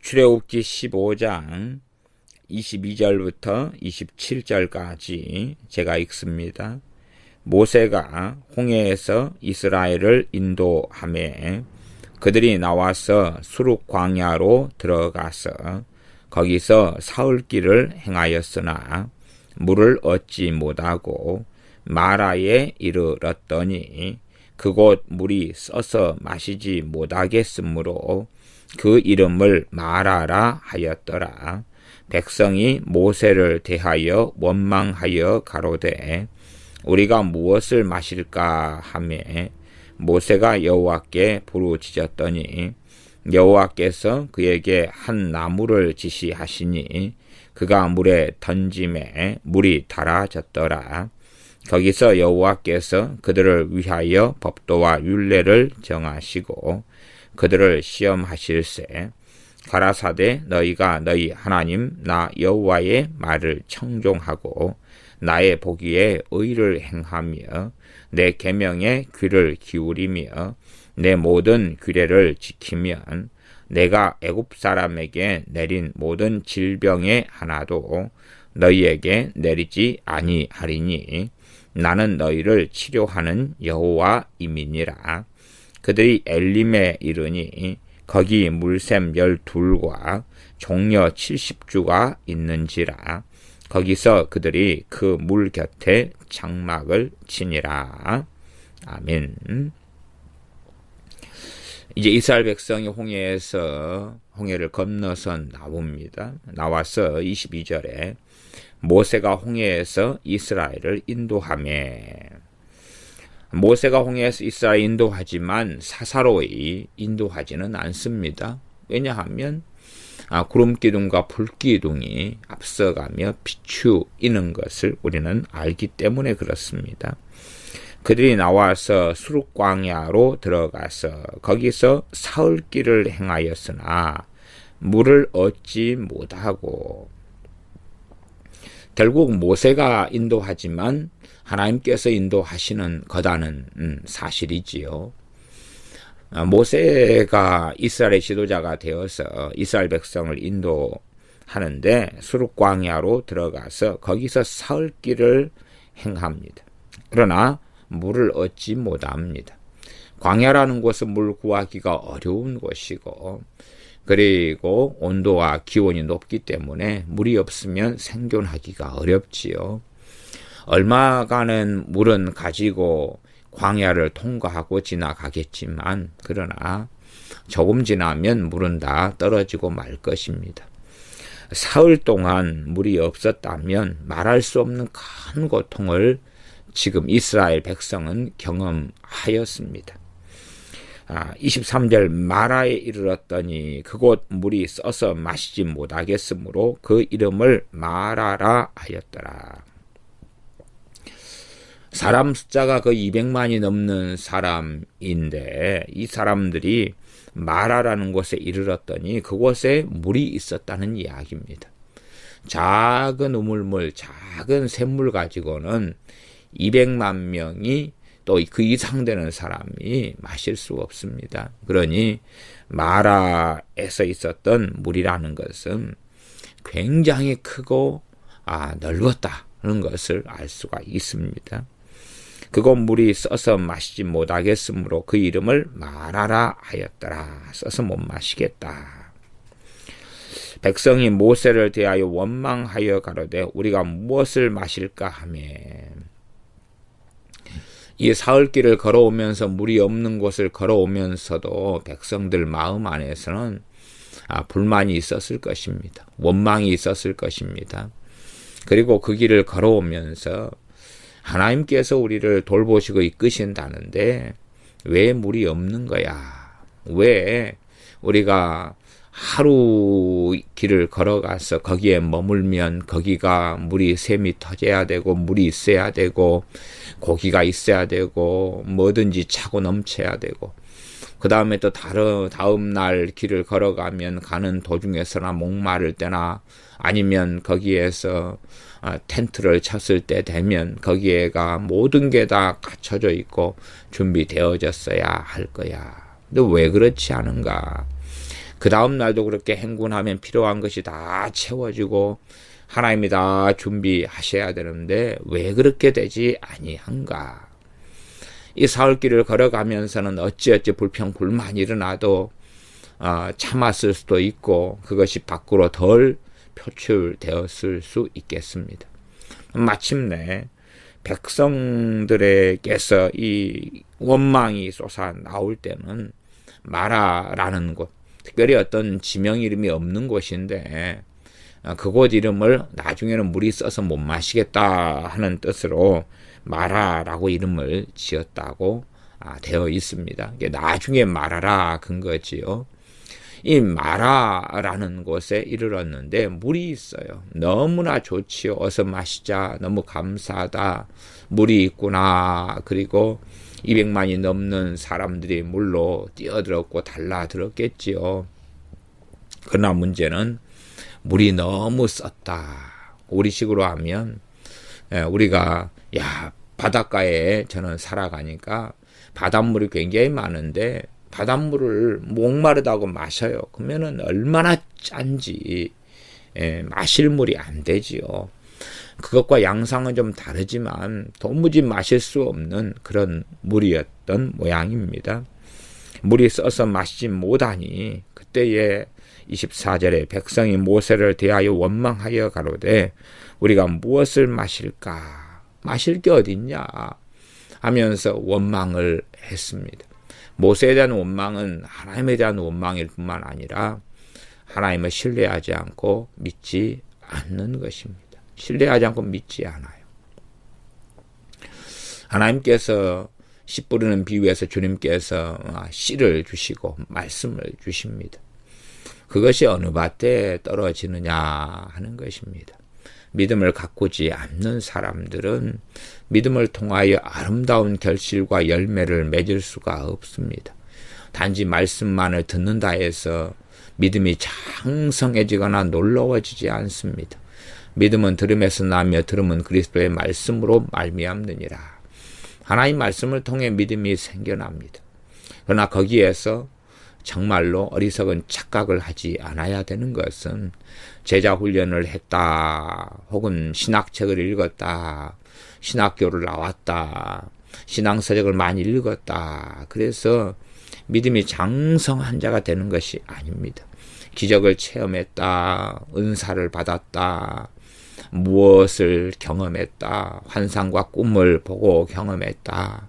출애굽기 15장 22절부터 27절까지 제가 읽습니다. 모세가 홍해에서 이스라엘을 인도하매 그들이 나와서 수룩 광야로 들어가서 거기서 사흘길을 행하였으나 물을 얻지 못하고 마라에 이르렀더니 그곳 물이 써서 마시지 못하겠으므로 그 이름을 마라라 하였더라. 백성이 모세를 대하여 원망하여 가로되 우리가 무엇을 마실까 하며 모세가 여호와께 부르짖었더니 여호와께서 그에게 한 나무를 지시하시니 그가 물에 던짐에 물이 달아졌더라. 거기서 여호와께서 그들을 위하여 법도와 율례를 정하시고 그들을 시험하실세 가라사대 너희가 너희 하나님 나 여호와의 말을 청종하고 나의 보기에 의를 행하며 내 계명에 귀를 기울이며 내 모든 규례를 지키면 내가 애굽 사람에게 내린 모든 질병의 하나도 너희에게 내리지 아니하리니 나는 너희를 치료하는 여호와임이니라. 그들이 엘림에 이르니 거기 물샘 12과 종려 70주가 있는지라. 거기서 그들이 그 물 곁에 장막을 치니라. 아멘. 이제 이스라엘 백성이 홍해를 건너서 나옵니다. 나와서 22절에 모세가 홍해에서 이스라엘을 인도하매 모세가 홍해에서 이스라엘 인도하지만 사사로이 인도하지는 않습니다. 왜냐하면 구름기둥과 불기둥이 앞서가며 비추이는 것을 우리는 알기 때문에 그렇습니다. 그들이 나와서 수룩광야로 들어가서 거기서 사흘길을 행하였으나 물을 얻지 못하고 결국 모세가 인도하지만 하나님께서 인도하시는 거다는 사실이지요. 모세가 이스라엘의 지도자가 되어서 이스라엘 백성을 인도하는데 수룩광야로 들어가서 거기서 사흘길을 행합니다. 그러나 물을 얻지 못합니다. 광야라는 곳은 물 구하기가 어려운 곳이고 그리고 온도와 기온이 높기 때문에 물이 없으면 생존하기가 어렵지요. 얼마간은 물은 가지고 광야를 통과하고 지나가겠지만 그러나 조금 지나면 물은 다 떨어지고 말 것입니다. 사흘 동안 물이 없었다면 말할 수 없는 큰 고통을 지금 이스라엘 백성은 경험하였습니다. 23절 마라에 이르렀더니 그곳 물이 써서 마시지 못하겠으므로 그 이름을 마라라 하였더라. 사람 숫자가 거의 200만이 넘는 사람인데 이 사람들이 마라라는 곳에 이르렀더니 그곳에 물이 있었다는 이야기입니다. 작은 우물물, 작은 샘물 가지고는 200만 명이 또 그 이상 되는 사람이 마실 수 없습니다. 그러니 마라에서 있었던 물이라는 것은 굉장히 크고 넓었다는 것을 알 수가 있습니다. 그곳 물이 써서 마시지 못하겠으므로 그 이름을 마라라 하였더라. 써서 못 마시겠다. 백성이 모세를 대하여 원망하여 가로되 우리가 무엇을 마실까 하며 이 사흘길을 걸어오면서 물이 없는 곳을 걸어오면서도 백성들 마음 안에서는 불만이 있었을 것입니다. 원망이 있었을 것입니다. 그리고 그 길을 걸어오면서 하나님께서 우리를 돌보시고 이끄신다는데 왜 물이 없는 거야? 왜 우리가 하루 길을 걸어가서 거기에 머물면 거기가 물이 샘이 터져야 되고 물이 있어야 되고 고기가 있어야 되고 뭐든지 차고 넘쳐야 되고 그 다음에 또 다음 날 길을 걸어가면 가는 도중에서나 목마를 때나 아니면 거기에서 텐트를 쳤을 때 되면 거기에가 모든 게 다 갖춰져 있고 준비되어졌어야 할 거야. 근데 왜 그렇지 않은가? 그 다음 날도 그렇게 행군하면 필요한 것이 다 채워지고 하나님이 다 준비하셔야 되는데 왜 그렇게 되지 아니한가? 이 사흘길을 걸어가면서는 어찌어찌 불평불만이 일어나도 참았을 수도 있고 그것이 밖으로 덜 표출되었을 수 있겠습니다. 마침내 백성들에게서 이 원망이 솟아 나올 때는 마라라는 곳, 특별히 어떤 지명 이름이 없는 곳인데 그곳 이름을 나중에는 물이 써서 못 마시겠다 하는 뜻으로 마라라고 이름을 지었다고 되어 있습니다. 나중에 마라라 근거지요. 이 마라라는 곳에 이르렀는데 물이 있어요. 너무나 좋지요. 어서 마시자. 너무 감사하다. 물이 있구나. 그리고 200만이 넘는 사람들이 물로 뛰어들었고 달라들었겠지요. 그러나 문제는 물이 너무 썼다. 우리식으로 하면 우리가 바닷가에 저는 살아가니까 바닷물이 굉장히 많은데 바닷물을 목마르다고 마셔요. 그러면은 얼마나 짠지 마실 물이 안 되지요. 그것과 양상은 좀 다르지만 도무지 마실 수 없는 그런 물이었던 모양입니다. 물이 써서 마시지 못하니 그때에 24절에 백성이 모세를 대하여 원망하여 가로되 우리가 무엇을 마실까? 마실 게 어딨냐? 하면서 원망을 했습니다. 모세에 대한 원망은 하나님에 대한 원망일 뿐만 아니라 하나님을 신뢰하지 않고 믿지 않는 것입니다. 신뢰하지 않고 믿지 않아요. 하나님께서 씨 뿌리는 비유에서 주님께서 씨를 주시고 말씀을 주십니다. 그것이 어느 밭에 떨어지느냐 하는 것입니다. 믿음을 가꾸지 않는 사람들은 믿음을 통하여 아름다운 결실과 열매를 맺을 수가 없습니다. 단지 말씀만을 듣는다 해서 믿음이 장성해지거나 놀라워지지 않습니다. 믿음은 들음에서 나며 들음은 그리스도의 말씀으로 말미암느니라. 하나님 말씀을 통해 믿음이 생겨납니다. 그러나 거기에서 정말로 어리석은 착각을 하지 않아야 되는 것은 제자 훈련을 했다, 혹은 신학책을 읽었다, 신학교를 나왔다, 신앙서적을 많이 읽었다. 그래서 믿음이 장성한 자가 되는 것이 아닙니다. 기적을 체험했다, 은사를 받았다, 무엇을 경험했다, 환상과 꿈을 보고 경험했다,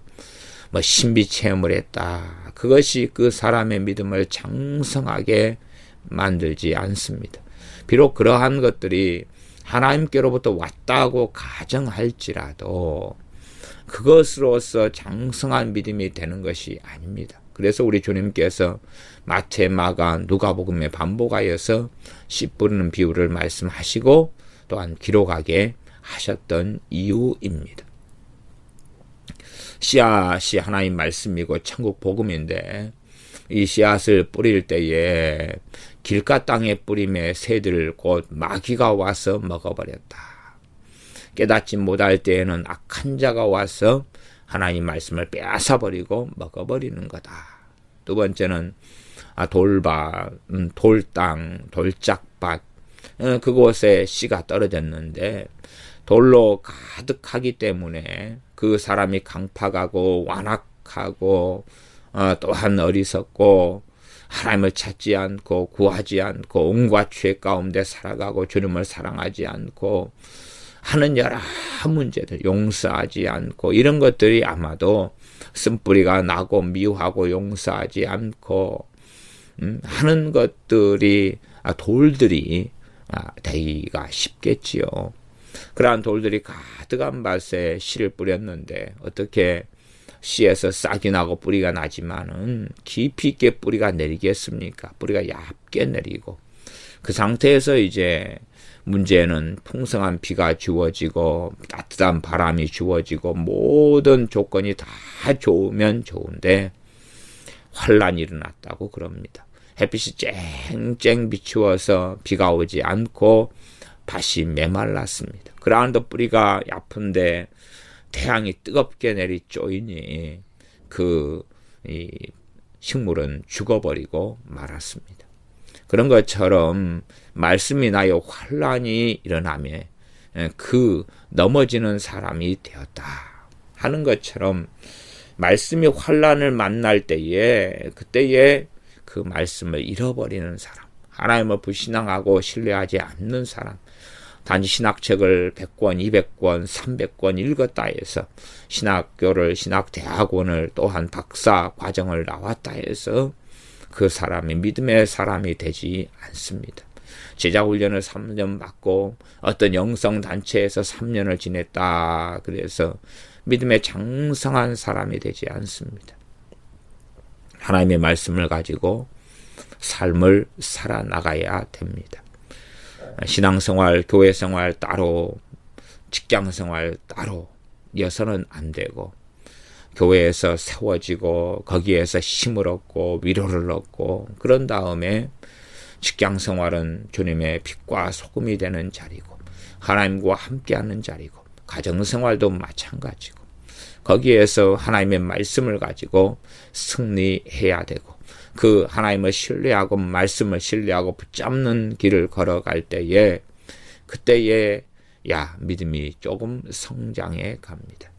신비 체험을 했다. 그것이 그 사람의 믿음을 장성하게 만들지 않습니다. 비록 그러한 것들이 하나님께로부터 왔다고 가정할지라도 그것으로서 장성한 믿음이 되는 것이 아닙니다. 그래서 우리 주님께서 마태, 마가, 누가복음에 반복하여서 씨 뿌리는 비유를 말씀하시고 또한 기록하게 하셨던 이유입니다. 씨앗이 하나님 말씀이고 천국 복음인데 이 씨앗을 뿌릴 때에 길가 땅에 뿌림에 새들 곧 마귀가 와서 먹어버렸다. 깨닫지 못할 때에는 악한 자가 와서 하나님 말씀을 빼앗아버리고 먹어버리는 거다. 두 번째는 돌밭, 돌땅, 돌짝밭, 그곳에 씨가 떨어졌는데 돌로 가득하기 때문에 그 사람이 강팍하고 완악하고 또한 어리석고 하나님을 찾지 않고 구하지 않고 온갖 죄 가운데 살아가고 주님을 사랑하지 않고 하는 여러 문제들, 용서하지 않고 이런 것들이 아마도 쓴뿌리가 나고 미워하고 용서하지 않고 하는 것들이 돌들이 되기가 쉽겠지요. 그러한 돌들이 가득한 밭에 씨를 뿌렸는데 어떻게 씨에서 싹이 나고 뿌리가 나지만은 깊이 있게 뿌리가 내리겠습니까? 뿌리가 얇게 내리고 그 상태에서 이제 문제는 풍성한 비가 주어지고 따뜻한 바람이 주어지고 모든 조건이 다 좋으면 좋은데 환란이 일어났다고 그럽니다. 햇빛이 쨍쨍 비추어서 비가 오지 않고 밭이 메말랐습니다. 그러한데 뿌리가 얕은데 태양이 뜨겁게 내리쪼이니 이 식물은 죽어버리고 말았습니다. 그런 것처럼 말씀이 나여 환란이 일어나며 그 넘어지는 사람이 되었다 하는 것처럼 말씀이 환란을 만날 때에 그때에 그 말씀을 잃어버리는 사람, 하나님을 불신앙하고 신뢰하지 않는 사람, 단지 신학책을 100권, 200권, 300권 읽었다 해서 신학교를, 신학대학원을 또한 박사 과정을 나왔다 해서 그 사람이 믿음의 사람이 되지 않습니다. 제자훈련을 3년 받고 어떤 영성단체에서 3년을 지냈다 그래서 믿음의 장성한 사람이 되지 않습니다. 하나님의 말씀을 가지고 삶을 살아나가야 됩니다. 신앙생활, 교회생활 따로, 직장생활 따로 이어서는 안 되고 교회에서 세워지고 거기에서 힘을 얻고 위로를 얻고 그런 다음에 직장생활은 주님의 빛과 소금이 되는 자리고 하나님과 함께하는 자리고 가정생활도 마찬가지고 거기에서 하나님의 말씀을 가지고 승리해야 되고 그 하나님을 신뢰하고 말씀을 신뢰하고 붙잡는 길을 걸어갈 때에 그때에 믿음이 조금 성장해 갑니다.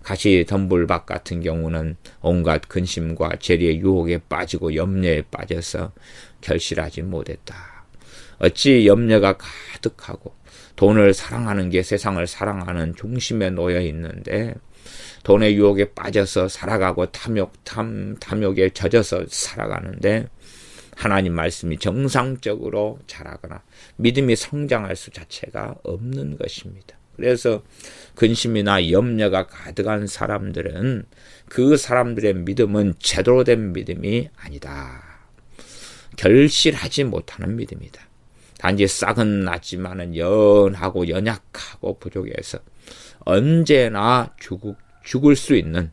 가시 덤불박 같은 경우는 온갖 근심과 재리의 유혹에 빠지고 염려에 빠져서 결실하지 못했다. 어찌 염려가 가득하고 돈을 사랑하는 게 세상을 사랑하는 중심에 놓여 있는데 돈의 유혹에 빠져서 살아가고 탐욕에 젖어서 살아가는데 하나님 말씀이 정상적으로 자라거나 믿음이 성장할 수 자체가 없는 것입니다. 그래서 근심이나 염려가 가득한 사람들은 그 사람들의 믿음은 제대로 된 믿음이 아니다. 결실하지 못하는 믿음이다. 단지 싹은 났지만은 연하고 연약하고 부족해서 언제나 죽을 수 있는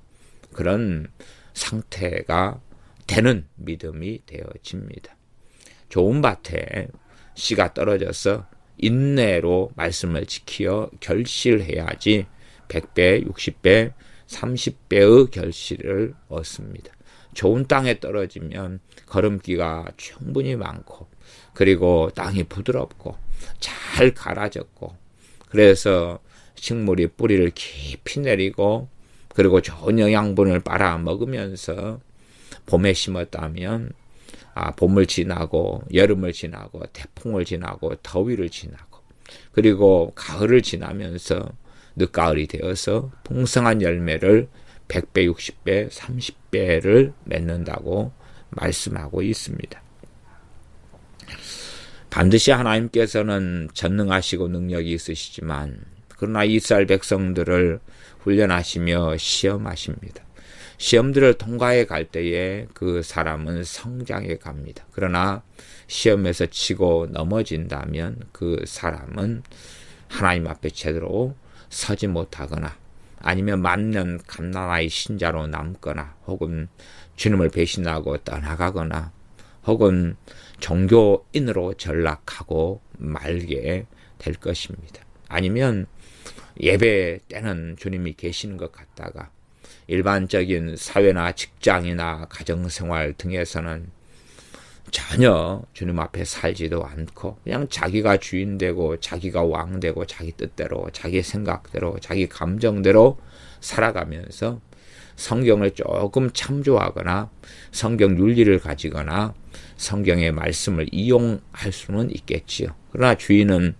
그런 상태가 되는 믿음이 되어집니다. 좋은 밭에 씨가 떨어져서 인내로 말씀을 지키어 결실해야지 100배, 60배, 30배의 결실을 얻습니다. 좋은 땅에 떨어지면 거름기가 충분히 많고 그리고 땅이 부드럽고 잘 갈아졌고 그래서 식물이 뿌리를 깊이 내리고 그리고 좋은 영양분을 빨아먹으면서 봄에 심었다면 봄을 지나고 여름을 지나고 태풍을 지나고 더위를 지나고 그리고 가을을 지나면서 늦가을이 되어서 풍성한 열매를 100배, 60배, 30배를 맺는다고 말씀하고 있습니다. 반드시 하나님께서는 전능하시고 능력이 있으시지만 그러나 이스라엘 백성들을 훈련하시며 시험하십니다. 시험들을 통과해 갈 때에 그 사람은 성장해 갑니다. 그러나 시험에서 치고 넘어진다면 그 사람은 하나님 앞에 제대로 서지 못하거나 아니면 만년 갓난아이 신자로 남거나 혹은 주님을 배신하고 떠나가거나 혹은 종교인으로 전락하고 말게 될 것입니다. 아니면 예배 때는 주님이 계시는 것 같다가 일반적인 사회나 직장이나 가정생활 등에서는 전혀 주님 앞에 살지도 않고 그냥 자기가 주인되고 자기가 왕되고 자기 뜻대로 자기 생각대로 자기 감정대로 살아가면서 성경을 조금 참조하거나 성경 윤리를 가지거나 성경의 말씀을 이용할 수는 있겠지요. 그러나 주인은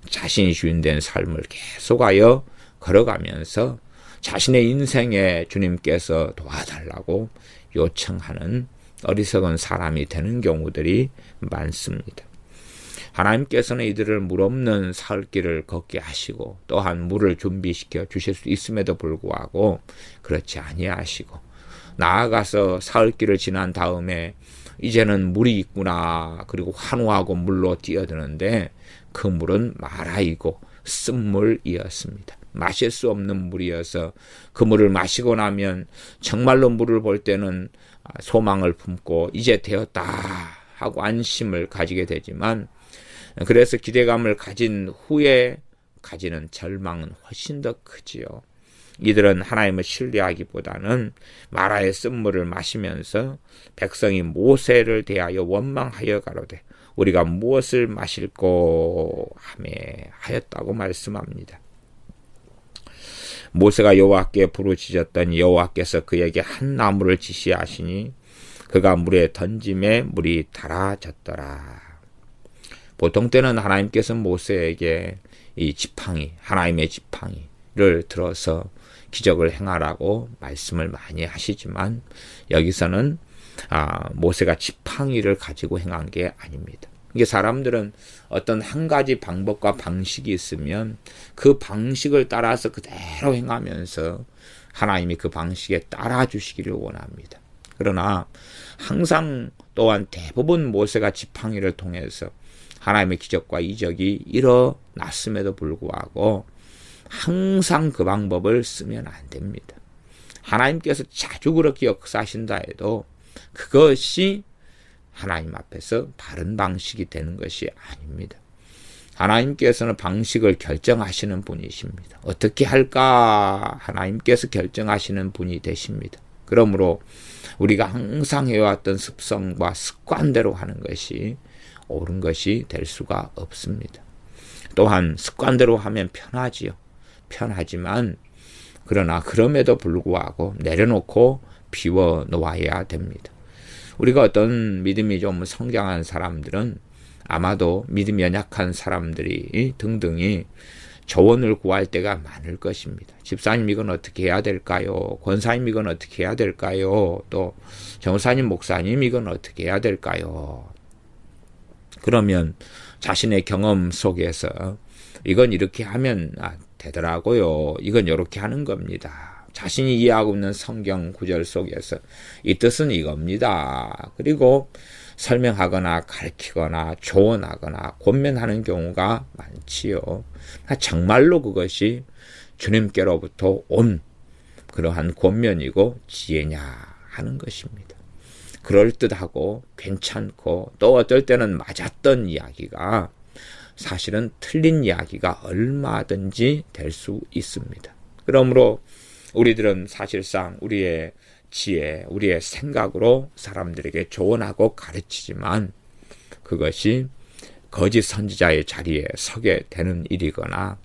자신이 주인된 삶을 계속하여 걸어가면서 자신의 인생에 주님께서 도와달라고 요청하는 어리석은 사람이 되는 경우들이 많습니다. 하나님께서는 이들을 물 없는 사흘길을 걷게 하시고 또한 물을 준비시켜 주실 수 있음에도 불구하고 그렇지 아니하시고 나아가서 사흘길을 지난 다음에 이제는 물이 있구나 그리고 환호하고 물로 뛰어드는데 그 물은 마라이고 쓴물이었습니다. 마실 수 없는 물이어서 그 물을 마시고 나면 정말로 물을 볼 때는 소망을 품고 이제 되었다 하고 안심을 가지게 되지만 그래서 기대감을 가진 후에 가지는 절망은 훨씬 더 크지요. 이들은 하나님을 신뢰하기보다는 마라의 쓴물을 마시면서 백성이 모세를 대하여 원망하여 가로되 우리가 무엇을 마실꼬 하였다고 말씀합니다. 모세가 여호와께 부르짖었더니 여호와께서 그에게 한 나무를 지시하시니 그가 물에 던짐에 물이 달아졌더라. 보통 때는 하나님께서 모세에게 이 지팡이, 하나님의 지팡이를 들어서 기적을 행하라고 말씀을 많이 하시지만 여기서는 모세가 지팡이를 가지고 행한 게 아닙니다. 이게 사람들은 어떤 한 가지 방법과 방식이 있으면 그 방식을 따라서 그대로 행하면서 하나님이 그 방식에 따라 주시기를 원합니다. 그러나 항상 또한 대부분 모세가 지팡이를 통해서 하나님의 기적과 이적이 일어났음에도 불구하고 항상 그 방법을 쓰면 안 됩니다. 하나님께서 자주 그렇게 역사하신다 해도 그것이 하나님 앞에서 바른 방식이 되는 것이 아닙니다. 하나님께서는 방식을 결정하시는 분이십니다. 어떻게 할까 하나님께서 결정하시는 분이 되십니다. 그러므로 우리가 항상 해왔던 습성과 습관대로 하는 것이 옳은 것이 될 수가 없습니다. 또한 습관대로 하면 편하지요. 편하지만 그러나 그럼에도 불구하고 내려놓고 비워 놓아야 됩니다. 우리가 어떤 믿음이 좀 성장한 사람들은 아마도 믿음이 연약한 사람들이 등등이 조언을 구할 때가 많을 것입니다. 집사님 이건 어떻게 해야 될까요? 권사님 이건 어떻게 해야 될까요? 또 전사님 목사님 이건 어떻게 해야 될까요? 그러면 자신의 경험 속에서 이건 이렇게 하면 되더라고요. 이건 이렇게 하는 겁니다. 자신이 이해하고 있는 성경 구절 속에서 이 뜻은 이겁니다. 그리고 설명하거나 가르치거나 조언하거나 권면하는 경우가 많지요. 정말로 그것이 주님께로부터 온 그러한 권면이고 지혜냐 하는 것입니다. 그럴듯하고 괜찮고 또 어떨 때는 맞았던 이야기가 사실은 틀린 이야기가 얼마든지 될 수 있습니다. 그러므로 우리들은 사실상 우리의 지혜, 우리의 생각으로 사람들에게 조언하고 가르치지만 그것이 거짓 선지자의 자리에 서게 되는 일이거나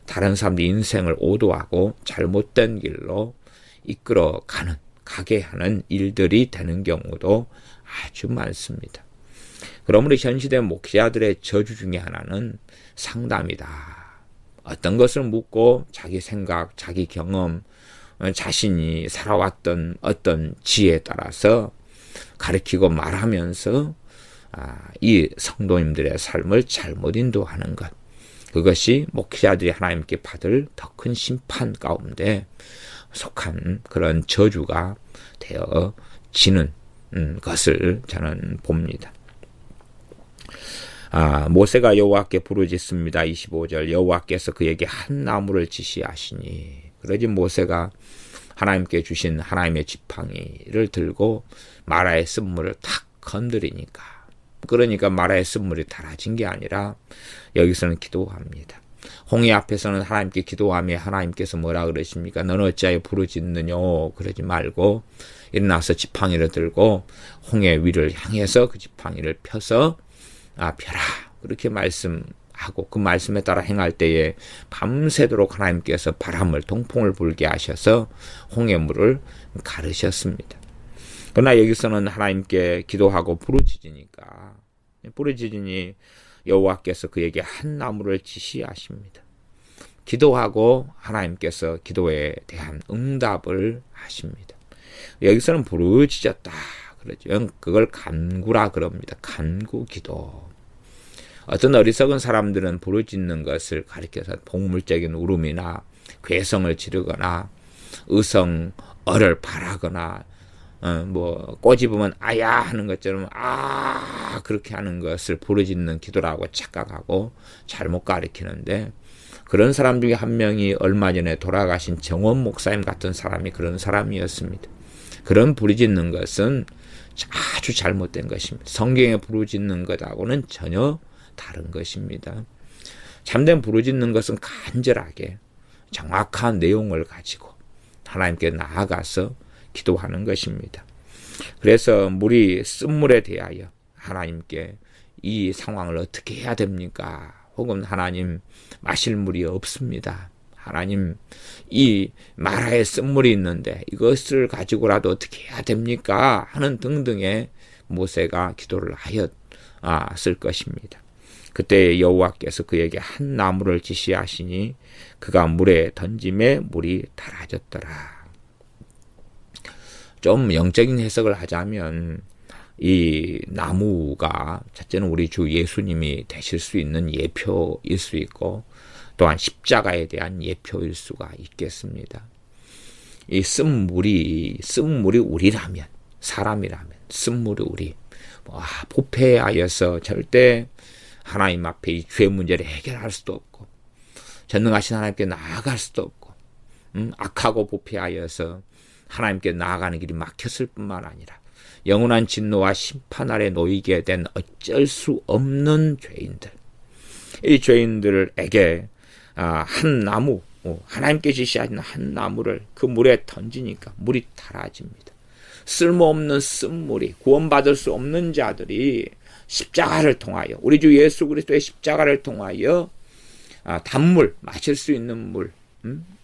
다른 사람들의 인생을 오도하고 잘못된 길로 가게 하는 일들이 되는 경우도 아주 많습니다. 그러므로 현시대 목사들의 저주 중에 하나는 상담이다. 어떤 것을 묻고 자기 생각, 자기 경험, 자신이 살아왔던 어떤 지혜에 따라서 가르치고 말하면서 이 성도님들의 삶을 잘못 인도하는 것. 그것이 목사들이 하나님께 받을 더 큰 심판 가운데 속한 그런 저주가 되어지는 것을 저는 봅니다. 모세가 여호와께 부르짖습니다. 25절 여호와께서 그에게 한 나무를 지시하시니 그러지 모세가 하나님께 주신 하나님의 지팡이를 들고 마라의 쓴물을 탁 건드리니까 그러니까 마라의 쓴물이 달아진 게 아니라 여기서는 기도합니다. 홍해 앞에서는 하나님께 기도하며 하나님께서 뭐라 그러십니까? 너는 어찌하여 부르짖느뇨? 그러지 말고 일어나서 지팡이를 들고 홍해 위를 향해서 그 지팡이를 펴서 펴라 그렇게 말씀하고 그 말씀에 따라 행할 때에 밤새도록 하나님께서 바람을 동풍을 불게 하셔서 홍해물을 가르셨습니다. 그러나 여기서는 하나님께 기도하고 부르짖으니 여호와께서 그에게 한 나무를 지시하십니다. 기도하고 하나님께서 기도에 대한 응답을 하십니다. 여기서는 부르짖었다 그러죠. 그걸 간구라 그럽니다. 간구 기도. 어떤 어리석은 사람들은 부르짖는 것을 가리켜서 복물적인 울음이나 괴성을 지르거나 의성어를 바라거나 꼬집으면 아야 하는 것처럼 그렇게 하는 것을 부르짖는 기도라고 착각하고 잘못 가리키는데 그런 사람 중에 한 명이 얼마 전에 돌아가신 정원 목사님 같은 사람이 그런 사람이었습니다. 그런 부르짖는 것은 아주 잘못된 것입니다. 성경에 부르짖는 것하고는 전혀 다른 것입니다. 참된 부르짖는 것은 간절하게 정확한 내용을 가지고 하나님께 나아가서 기도하는 것입니다. 그래서 물이 쓴물에 대하여 하나님께 이 상황을 어떻게 해야 됩니까? 혹은 하나님 마실 물이 없습니다. 하나님 이 마라에 쓴물이 있는데 이것을 가지고라도 어떻게 해야 됩니까? 하는 등등의 모세가 기도를 하였을 것입니다. 그때 여호와께서 그에게 한 나무를 지시하시니 그가 물에 던짐에 물이 달아졌더라. 좀 영적인 해석을 하자면 이 나무가 첫째는 우리 주 예수님이 되실 수 있는 예표일 수 있고 또한 십자가에 대한 예표일 수가 있겠습니다. 이 쓴물이 우리라면, 사람이라면 쓴물이 우리 부패하여서 절대 하나님 앞에 이 죄 문제를 해결할 수도 없고 전능하신 하나님께 나아갈 수도 없고 악하고 부패하여서 하나님께 나아가는 길이 막혔을 뿐만 아니라 영원한 진노와 심판 아래 놓이게 된 어쩔 수 없는 죄인들, 이 죄인들에게 한 나무, 하나님께 지시하신 한 나무를 그 물에 던지니까 물이 달아집니다. 쓸모없는 쓴물이, 구원받을 수 없는 자들이 십자가를 통하여, 우리 주 예수 그리스도의 십자가를 통하여 단물, 마실 수 있는 물,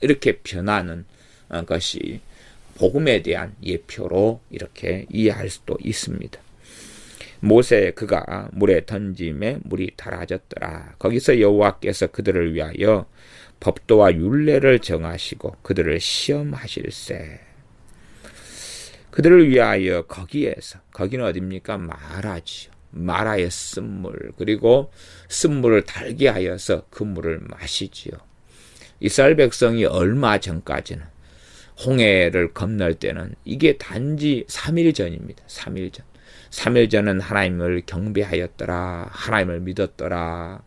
이렇게 변하는 것이 복음에 대한 예표로 이렇게 이해할 수도 있습니다. 모세 그가 물에 던짐에 물이 달아졌더라. 거기서 여호와께서 그들을 위하여 법도와 율례를 정하시고 그들을 시험하실세. 그들을 위하여 거기는 어디입니까? 마라지요. 마라의 쓴물, 그리고 쓴물을 달게 하여서 그 물을 마시지요. 이스라엘 백성이 얼마 전까지는 홍해를 건널 때는 이게 단지 3일 전입니다. 3일 전. 3일 전은 하나님을 경배하였더라. 하나님을 믿었더라.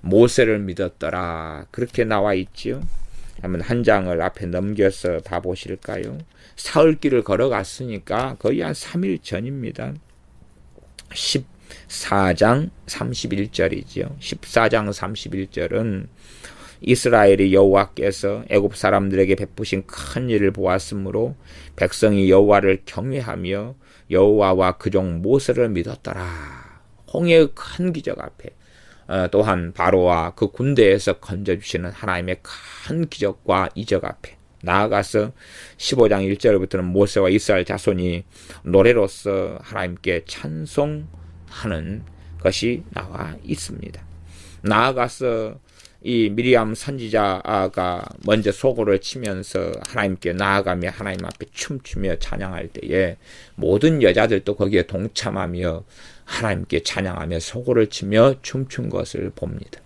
모세를 믿었더라. 그렇게 나와 있지요. 한번 한 장을 앞에 넘겨서 봐보실까요? 사흘길을 걸어갔으니까 거의 한 3일 전입니다. 14장 31절이지요. 14장 31절은 이스라엘이 여호와께서 애굽 사람들에게 베푸신 큰 일을 보았으므로 백성이 여호와를 경외하며 여호와와 그 종 모세를 믿었더라. 홍해의 큰 기적 앞에 또한 바로와 그 군대에서 건져주시는 하나님의 큰 기적과 이적 앞에 나아가서 15장 1절부터는 모세와 이스라엘 자손이 노래로서 하나님께 찬송하는 것이 나와 있습니다. 나아가서 이 미리암 선지자가 먼저 소고를 치면서 하나님께 나아가며 하나님 앞에 춤추며 찬양할 때에 모든 여자들도 거기에 동참하며 하나님께 찬양하며 소고를 치며 춤춘 것을 봅니다.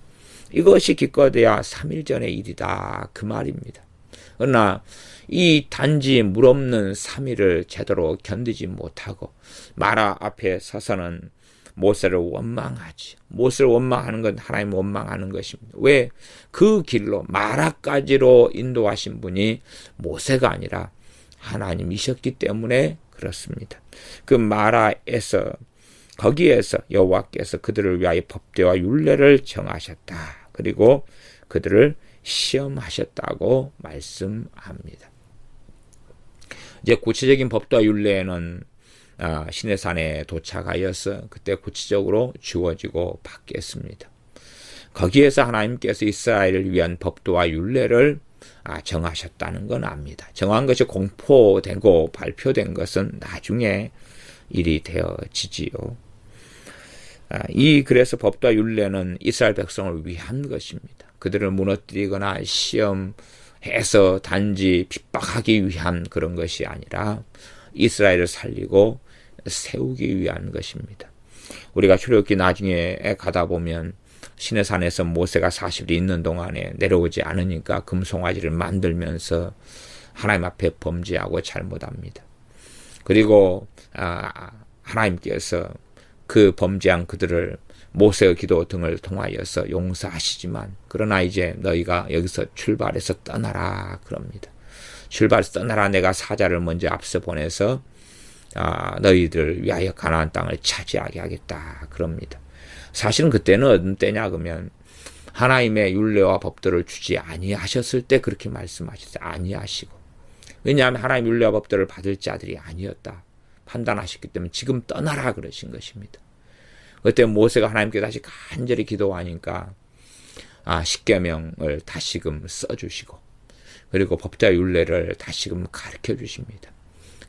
이것이 기껏해야 3일 전의 일이다 그 말입니다. 그러나 이 단지 물 없는 3일을 제대로 견디지 못하고 마라 앞에 서서는 모세를 원망하지. 모세를 원망하는 건 하나님 원망하는 것입니다. 왜? 그 길로 마라까지로 인도하신 분이 모세가 아니라 하나님이셨기 때문에 그렇습니다. 그 마라에서 거기에서 여호와께서 그들을 위하여 법궤와 율례를 정하셨다. 그리고 그들을 시험하셨다고 말씀합니다. 이제 구체적인 법도와 율례는 시내산에 도착하여서 그때 구체적으로 주어지고 받겠습니다. 거기에서 하나님께서 이스라엘을 위한 법도와 율례를 정하셨다는 건 압니다. 정한 것이 공포되고 발표된 것은 나중에 일이 되어지지요. 그래서 법도와 율례는 이스라엘 백성을 위한 것입니다. 그들을 무너뜨리거나 시험해서 단지 핍박하기 위한 그런 것이 아니라 이스라엘을 살리고 세우기 위한 것입니다. 우리가 출애굽기 나중에 가다 보면 시내산에서 모세가 40일 있는 동안에 내려오지 않으니까 금송아지를 만들면서 하나님 앞에 범죄하고 잘못합니다. 그리고 하나님께서 그 범죄한 그들을 모세의 기도 등을 통하여서 용서하시지만 그러나 이제 너희가 여기서 출발해서 떠나라 그럽니다. 출발해서 떠나라. 내가 사자를 먼저 앞서 보내서 너희들 위하여 가나안 땅을 차지하게 하겠다 그럽니다. 사실은 그때는 어떤 때냐 그러면 하나님의 율례와 법도를 주지 아니하셨을 때 그렇게 말씀하셨어요. 아니하시고 왜냐하면 하나님 율례와 법도를 받을 자들이 아니었다 판단하셨기 때문에 지금 떠나라 그러신 것입니다. 그때 모세가 하나님께 다시 간절히 기도하니까 십계명을 다시금 써주시고 그리고 법도와 율례를 다시금 가르쳐 주십니다.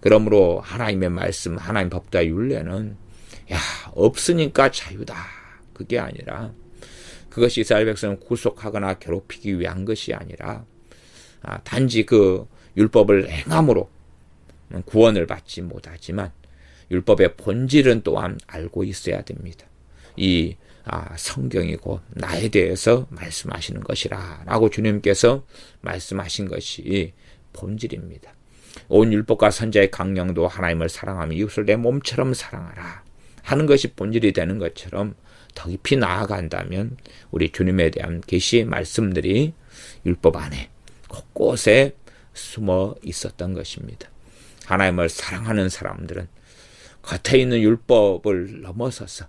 그러므로 하나님의 말씀, 하나님 법도와 율례는 없으니까 자유다. 그게 아니라 그것이 이스라엘 백성을 구속하거나 괴롭히기 위한 것이 아니라 단지 그 율법을 행함으로 구원을 받지 못하지만 율법의 본질은 또한 알고 있어야 됩니다. 이 성경이고 나에 대해서 말씀하시는 것이라 라고 주님께서 말씀하신 것이 본질입니다. 온 율법과 선지자의 강령도 하나님을 사랑하며 이웃을 내 몸처럼 사랑하라 하는 것이 본질이 되는 것처럼 더 깊이 나아간다면 우리 주님에 대한 계시의 말씀들이 율법 안에 곳곳에 숨어 있었던 것입니다. 하나님을 사랑하는 사람들은 겉에 있는 율법을 넘어서서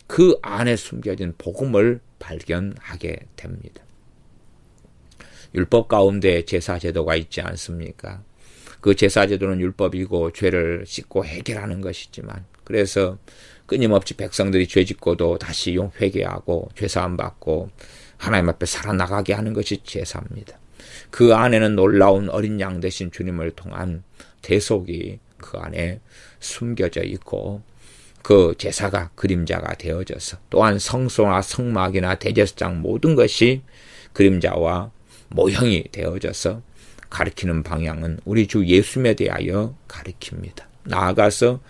그 안에 숨겨진 복음을 발견하게 됩니다. 율법 가운데 제사제도가 있지 않습니까? 그 제사제도는 율법이고 죄를 씻고 해결하는 것이지만 그래서 끊임없이 백성들이 죄짓고도 다시 회개하고 죄사함 받고 하나님 앞에 살아나가게 하는 것이 제사입니다. 그 안에는 놀라운 어린 양 되신 주님을 통한 대속이 그 안에 숨겨져 있고 그 제사가 그림자가 되어져서 또한 성소나 성막이나 대제사장 모든 것이 그림자와 모형이 되어져서 가리키는 방향은 우리 주 예수님에 대하여 가리킵니다. 나아가서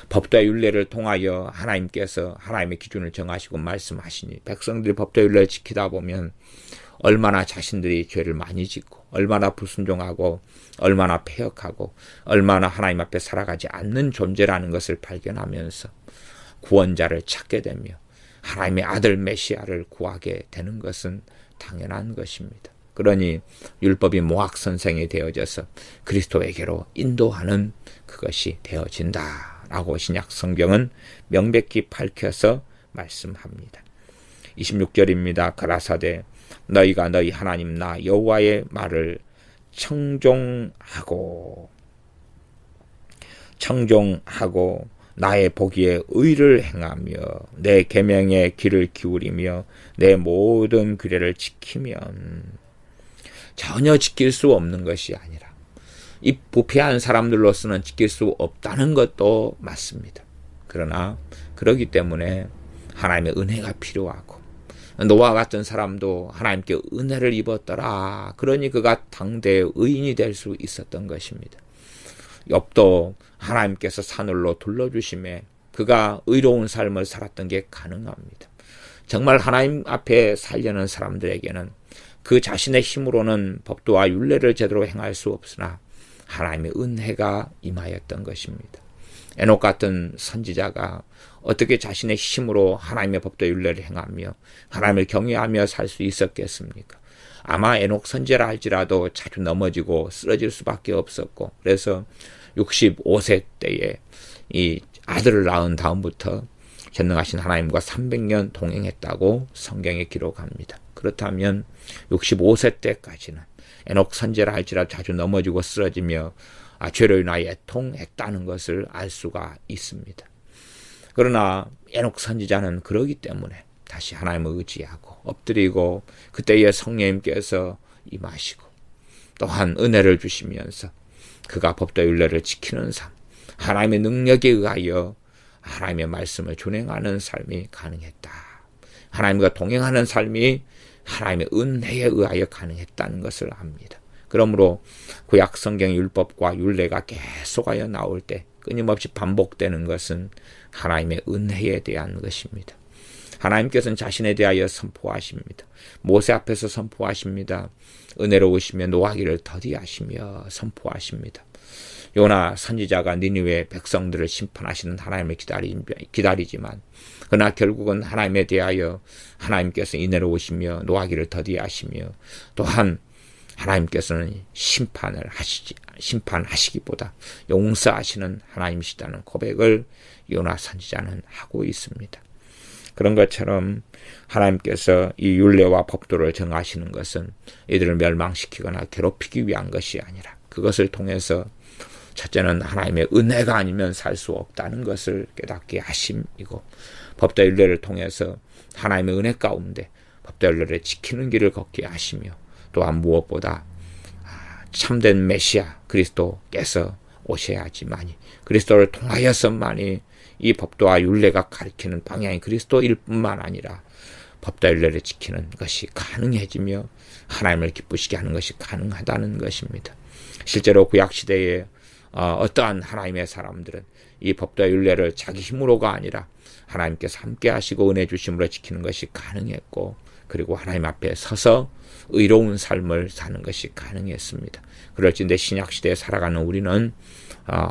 법도와 율례를 통하여 하나님께서 하나님의 기준을 정하시고 말씀하시니 백성들이 법도와 율례를 지키다 보면 얼마나 자신들이 죄를 많이 짓고 얼마나 불순종하고 얼마나 패역하고 얼마나 하나님 앞에 살아가지 않는 존재라는 것을 발견하면서 구원자를 찾게 되며 하나님의 아들 메시아를 구하게 되는 것은 당연한 것입니다. 그러니 율법이 모학선생이 되어져서 그리스도에게로 인도하는 그것이 되어진다라고 신약 성경은 명백히 밝혀서 말씀합니다. 26절입니다. 가라사대 너희가 너희 하나님 나 여호와의 말을 청종하고 나의 보기에 의를 행하며 내 계명에 귀를 기울이며 내 모든 규례를 지키면 전혀 지킬 수 없는 것이 아니라 이 부패한 사람들로서는 지킬 수 없다는 것도 맞습니다. 그러나 그러기 때문에 하나님의 은혜가 필요하고 노아 같은 사람도 하나님께 은혜를 입었더라. 그러니 그가 당대의 의인이 될 수 있었던 것입니다. 욥도 하나님께서 산울로 둘러주심에 그가 의로운 삶을 살았던 게 가능합니다. 정말 하나님 앞에 살려는 사람들에게는 그 자신의 힘으로는 법도와 율례를 제대로 행할 수 없으나 하나님의 은혜가 임하였던 것입니다. 에녹 같은 선지자가 어떻게 자신의 힘으로 하나님의 법도 율례를 행하며 하나님을 경외하며 살 수 있었겠습니까? 아마 에녹 선지자라 할지라도 자주 넘어지고 쓰러질 수밖에 없었고 그래서 65세 때에 이 아들을 낳은 다음부터 전능하신 하나님과 300년 동행했다고 성경에 기록합니다. 그렇다면 65세 때까지는 에녹 선지자라 할지라도 자주 넘어지고 쓰러지며 죄로 인하여 애통했다는 것을 알 수가 있습니다. 그러나 에녹 선지자는 그러기 때문에 다시 하나님을 의지하고 엎드리고 그때의 성령님께서 임하시고 또한 은혜를 주시면서 그가 법도 율례를 지키는 삶, 하나님의 능력에 의하여 하나님의 말씀을 준행하는 삶이 가능했다. 하나님과 동행하는 삶이 하나님의 은혜에 의하여 가능했다는 것을 압니다. 그러므로 구약 성경의 율법과 율례가 계속하여 나올 때 끊임없이 반복되는 것은 하나님의 은혜에 대한 것입니다. 하나님께서는 자신에 대하여 선포하십니다. 모세 앞에서 선포하십니다. 은혜로우시며 노하기를 더디하시며 선포하십니다. 요나 선지자가 니느웨 백성들을 심판하시는 하나님을 기다리지만 그러나 결국은 하나님에 대하여 하나님께서 은혜로우시며 노하기를 더디하시며 또한 하나님께서는 심판하시기보다 용서하시는 하나님이시다는 고백을 요나 선지자는 하고 있습니다. 그런 것처럼 하나님께서 이 율례와 법도를 정하시는 것은 이들을 멸망시키거나 괴롭히기 위한 것이 아니라 그것을 통해서 첫째는 하나님의 은혜가 아니면 살 수 없다는 것을 깨닫게 하심이고, 법과 율례를 통해서 하나님의 은혜 가운데 법과 율례를 지키는 길을 걷게 하시며, 또한 무엇보다 참된 메시아 그리스도께서 오셔야지만이, 그리스도를 통하여서만이 이 법도와 율례가 가리키는 방향이 그리스도일 뿐만 아니라 법과 율례를 지키는 것이 가능해지며 하나님을 기쁘시게 하는 것이 가능하다는 것입니다. 실제로 구약시대에 어떠한 하나님의 사람들은 이 법과 율례를 자기 힘으로가 아니라 하나님께서 함께 하시고 은혜 주심으로 지키는 것이 가능했고, 그리고 하나님 앞에 서서 의로운 삶을 사는 것이 가능했습니다. 그럴진데 신약시대에 살아가는 우리는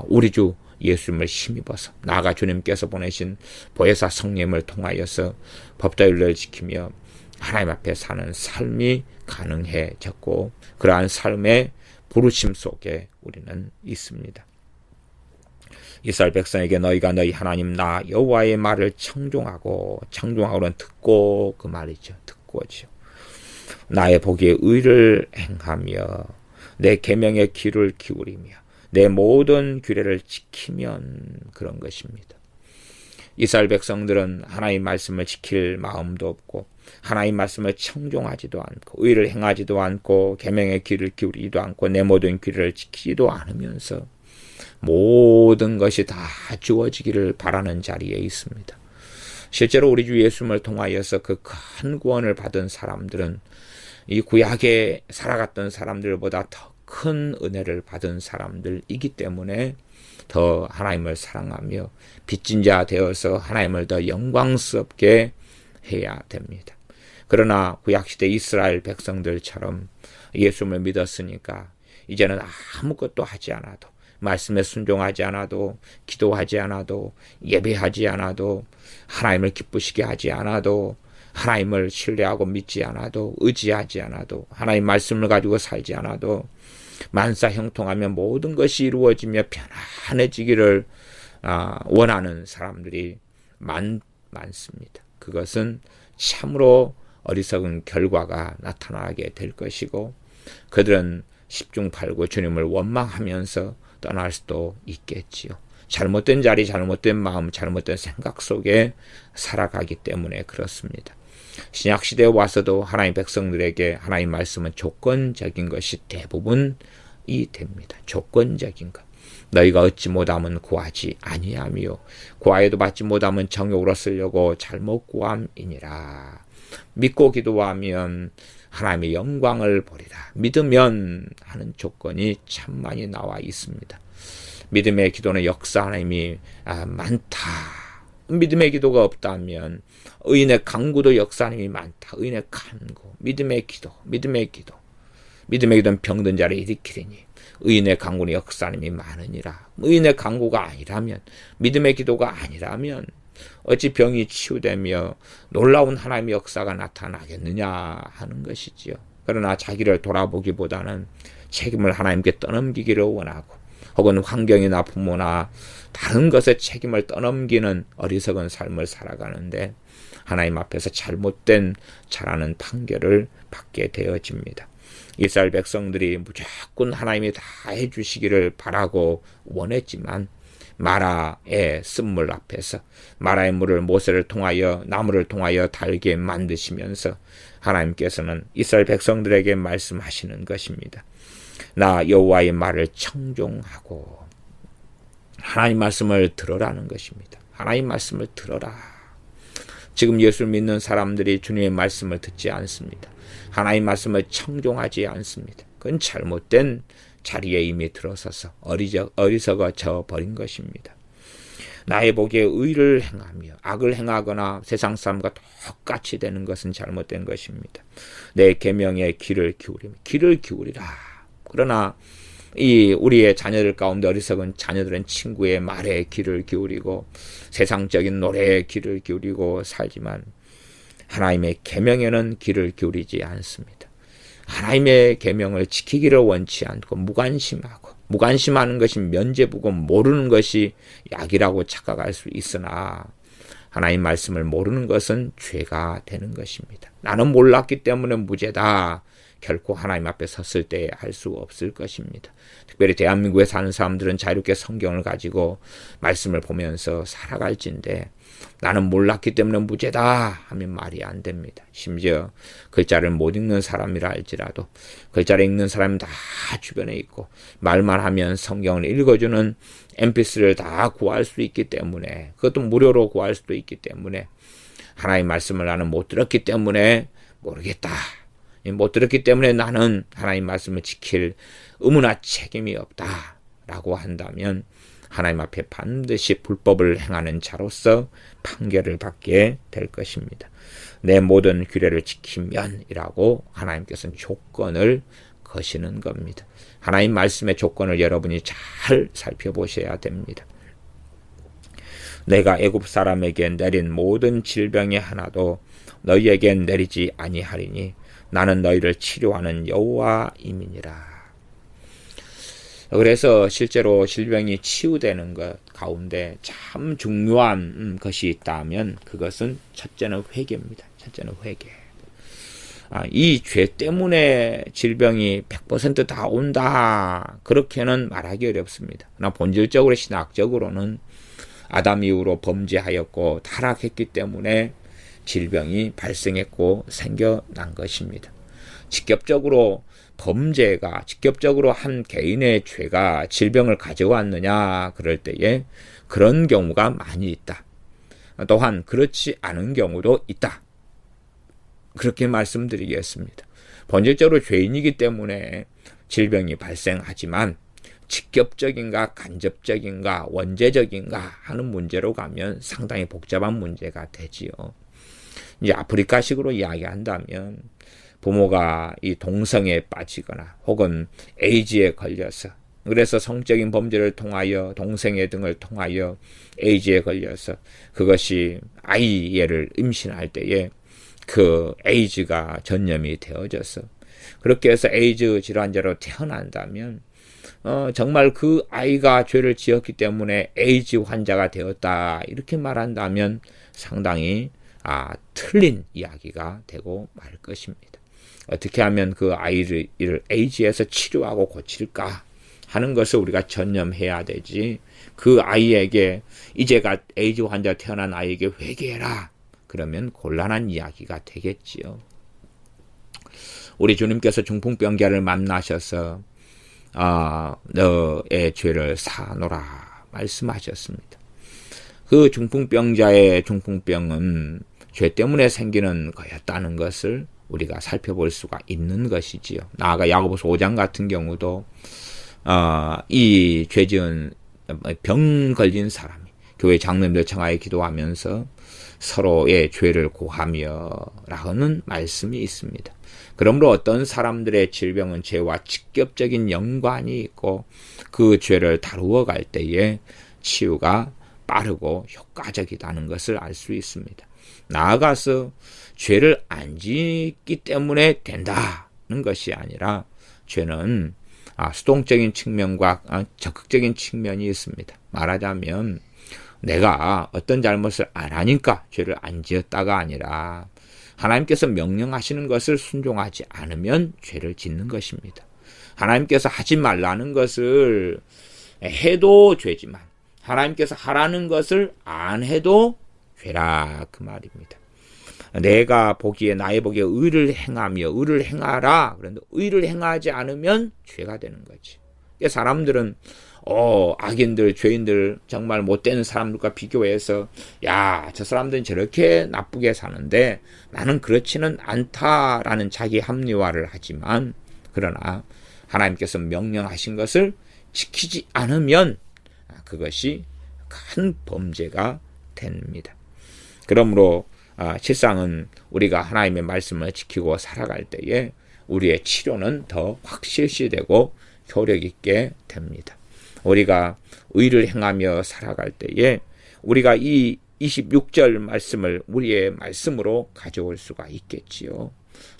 우리 주 예수님을 힘입어서 나아가 주님께서 보내신 보혜사 성령을 통하여서 법과 율례를 지키며 하나님 앞에 사는 삶이 가능해졌고, 그러한 삶의 부르심 속에 우리는 있습니다. 이스라엘 백성에게 너희가 너희 하나님 나 여호와의 말을 청종하고는 듣고, 그 말이죠. 듣고죠. 나의 보기에 의를 행하며 내 계명의 귀를 기울이며 내 모든 규례를 지키면, 그런 것입니다. 이스라엘 백성들은 하나님 말씀을 지킬 마음도 없고 하나님 말씀을 청종하지도 않고 의를 행하지도 않고 계명의 귀를 기울이지도 않고 내 모든 규례를 지키지도 않으면서 모든 것이 다 주어지기를 바라는 자리에 있습니다. 실제로 우리 주 예수님을 통하여서 그 큰 구원을 받은 사람들은 이 구약에 살아갔던 사람들보다 더 큰 은혜를 받은 사람들이기 때문에 더 하나님을 사랑하며 빚진 자 되어서 하나님을 더 영광스럽게 해야 됩니다. 그러나 구약시대 이스라엘 백성들처럼 예수님을 믿었으니까 이제는 아무것도 하지 않아도, 말씀에 순종하지 않아도, 기도하지 않아도, 예배하지 않아도, 하나님을 기쁘시게 하지 않아도, 하나님을 신뢰하고 믿지 않아도, 의지하지 않아도, 하나님 말씀을 가지고 살지 않아도 만사 형통하며 모든 것이 이루어지며 편안해지기를 원하는 사람들이 많습니다. 그것은 참으로 어리석은 결과가 나타나게 될 것이고, 그들은 10중 8구 주님을 원망하면서 떠날 수도 있겠지요. 잘못된 자리, 잘못된 마음, 잘못된 생각 속에 살아가기 때문에 그렇습니다. 신약시대에 와서도 하나님 백성들에게 하나님 말씀은 조건적인 것이 대부분이 됩니다. 조건적인 것. 너희가 얻지 못하면 구하지 아니하며 구하여도 받지 못하면 정욕으로 쓰려고 잘못 구함이니라. 믿고 기도하면 하나님의 영광을 보리라. 믿으면 하는 조건이 참 많이 나와 있습니다. 믿음의 기도는 역사하는 힘이 많다. 믿음의 기도가 없다면 의인의 간구도 역사하는 힘이 많다. 의인의 간구, 믿음의 기도. 믿음의 기도는 병든 자를 일으키리니 의인의 간구는 역사하는 힘이 많으니라. 의인의 간구가 아니라면, 믿음의 기도가 아니라면 어찌 병이 치유되며 놀라운 하나님의 역사가 나타나겠느냐 하는 것이지요. 그러나 자기를 돌아보기보다는 책임을 하나님께 떠넘기기를 원하고, 혹은 환경이나 부모나 다른 것에 책임을 떠넘기는 어리석은 삶을 살아가는데 하나님 앞에서 잘못된 잘하는 판결을 받게 되어집니다. 이스라엘 백성들이 무조건 하나님이 다 해주시기를 바라고 원했지만 마라의 쓴물 앞에서 마라의 물을 모세를 통하여 나무를 통하여 달게 만드시면서 하나님께서는 이스라엘 백성들에게 말씀하시는 것입니다. 나 여호와의 말을 청종하고, 하나님 말씀을 들으라는 것입니다. 하나님 말씀을 들어라. 지금 예수를 믿는 사람들이 주님의 말씀을 듣지 않습니다. 하나님 말씀을 청종하지 않습니다. 그건 잘못된 자리에 이미 들어서서 어리석어져 버린 것입니다. 나의 보기에 의를 행하며 악을 행하거나 세상 사람과 똑같이 되는 것은 잘못된 것입니다. 내 계명에 귀를 기울이라. 그러나 우리의 자녀들 가운데 어리석은 자녀들은 친구의 말에 귀를 기울이고 세상적인 노래에 귀를 기울이고 살지만 하나님의 계명에는 귀를 기울이지 않습니다. 하나님의 계명을 지키기를 원치 않고 무관심하는 것이 면죄부고 모르는 것이 약이라고 착각할 수 있으나 하나님 말씀을 모르는 것은 죄가 되는 것입니다. 나는 몰랐기 때문에 무죄다. 결코 하나님 앞에 섰을 때 할 수 없을 것입니다. 특별히 대한민국에 사는 사람들은 자유롭게 성경을 가지고 말씀을 보면서 살아갈진데 나는 몰랐기 때문에 무죄다 하면 말이 안 됩니다. 심지어 글자를 못 읽는 사람이라 할지라도 글자를 읽는 사람은 다 주변에 있고 말만 하면 성경을 읽어주는 mp3를 다 구할 수 있기 때문에 그것도 무료로 구할 수도 있기 때문에 하나님 말씀을 나는 못 들었기 때문에 모르겠다. 못 들었기 때문에 나는 하나님 말씀을 지킬 의무나 책임이 없다 라고 한다면 하나님 앞에 반드시 불법을 행하는 자로서 판결을 받게 될 것입니다. 내 모든 규례를 지키면이라고 하나님께서는 조건을 거시는 겁니다. 하나님 말씀의 조건을 여러분이 잘 살펴보셔야 됩니다. 내가 애굽 사람에게 내린 모든 질병이 하나도 너희에게 내리지 아니하리니 나는 너희를 치료하는 여호와임이니라. 그래서 실제로 질병이 치유되는 것 가운데 참 중요한 것이 있다면 그것은 첫째는 회개입니다. 첫째는 회개. 이 죄 때문에 질병이 100% 다 온다. 그렇게는 말하기 어렵습니다. 그러나 본질적으로 신학적으로는 아담 이후로 범죄하였고 타락했기 때문에 질병이 발생했고 생겨난 것입니다. 직접적으로 한 개인의 죄가 질병을 가져왔느냐 그럴 때에 그런 경우가 많이 있다. 또한 그렇지 않은 경우도 있다. 그렇게 말씀드리겠습니다. 본질적으로 죄인이기 때문에 질병이 발생하지만 직접적인가 간접적인가 원죄적인가 하는 문제로 가면 상당히 복잡한 문제가 되지요. 이제 아프리카식으로 이야기한다면 부모가 이 동성애에 빠지거나 혹은 에이즈에 걸려서 그래서 성적인 범죄를 통하여 동성애 등을 통하여 에이즈에 걸려서 그것이 아이를 임신할 때에 그 에이즈가 전염이 되어져서 그렇게 해서 에이즈 질환자로 태어난다면 정말 그 아이가 죄를 지었기 때문에 에이즈 환자가 되었다 이렇게 말한다면 상당히 틀린 이야기가 되고 말 것입니다. 어떻게 하면 그 아이를 에이즈에서 치료하고 고칠까 하는 것을 우리가 전념해야 되지. 그 아이에게 이제가 에이즈 환자 태어난 아이에게 회개해라. 그러면 곤란한 이야기가 되겠지요. 우리 주님께서 중풍병자를 만나셔서 너의 죄를 사노라 말씀하셨습니다. 그 중풍병자의 중풍병은 죄 때문에 생기는 거였다는 것을 우리가 살펴볼 수가 있는 것이지요. 나아가 야고보서 5장 같은 경우도 이 죄 지은 병 걸린 사람이 교회 장로님들 청하에 기도하면서 서로의 죄를 고하며 라는 말씀이 있습니다. 그러므로 어떤 사람들의 질병은 죄와 직접적인 연관이 있고 그 죄를 다루어 갈 때에 치유가 빠르고 효과적이라는 것을 알 수 있습니다. 나아가서 죄를 안 짓기 때문에 된다는 것이 아니라 죄는 수동적인 측면과 적극적인 측면이 있습니다. 말하자면 내가 어떤 잘못을 안 하니까 죄를 안 지었다가 아니라 하나님께서 명령하시는 것을 순종하지 않으면 죄를 짓는 것입니다. 하나님께서 하지 말라는 것을 해도 죄지만 하나님께서 하라는 것을 안 해도 죄라 그 말입니다. 내가 보기에 나의 보기에 의를 행하며 의를 행하라. 그런데 의를 행하지 않으면 죄가 되는 거지. 사람들은 악인들, 죄인들, 정말 못된 사람들과 비교해서 야, 저 사람들은 저렇게 나쁘게 사는데 나는 그렇지는 않다라는 자기 합리화를 하지만 그러나 하나님께서 명령하신 것을 지키지 않으면 그것이 큰 범죄가 됩니다. 그러므로 실상은 우리가 하나님의 말씀을 지키고 살아갈 때에 우리의 치료는 더 확실시되고 효력 있게 됩니다. 우리가 의를 행하며 살아갈 때에 우리가 이 26절 말씀을 우리의 말씀으로 가져올 수가 있겠지요.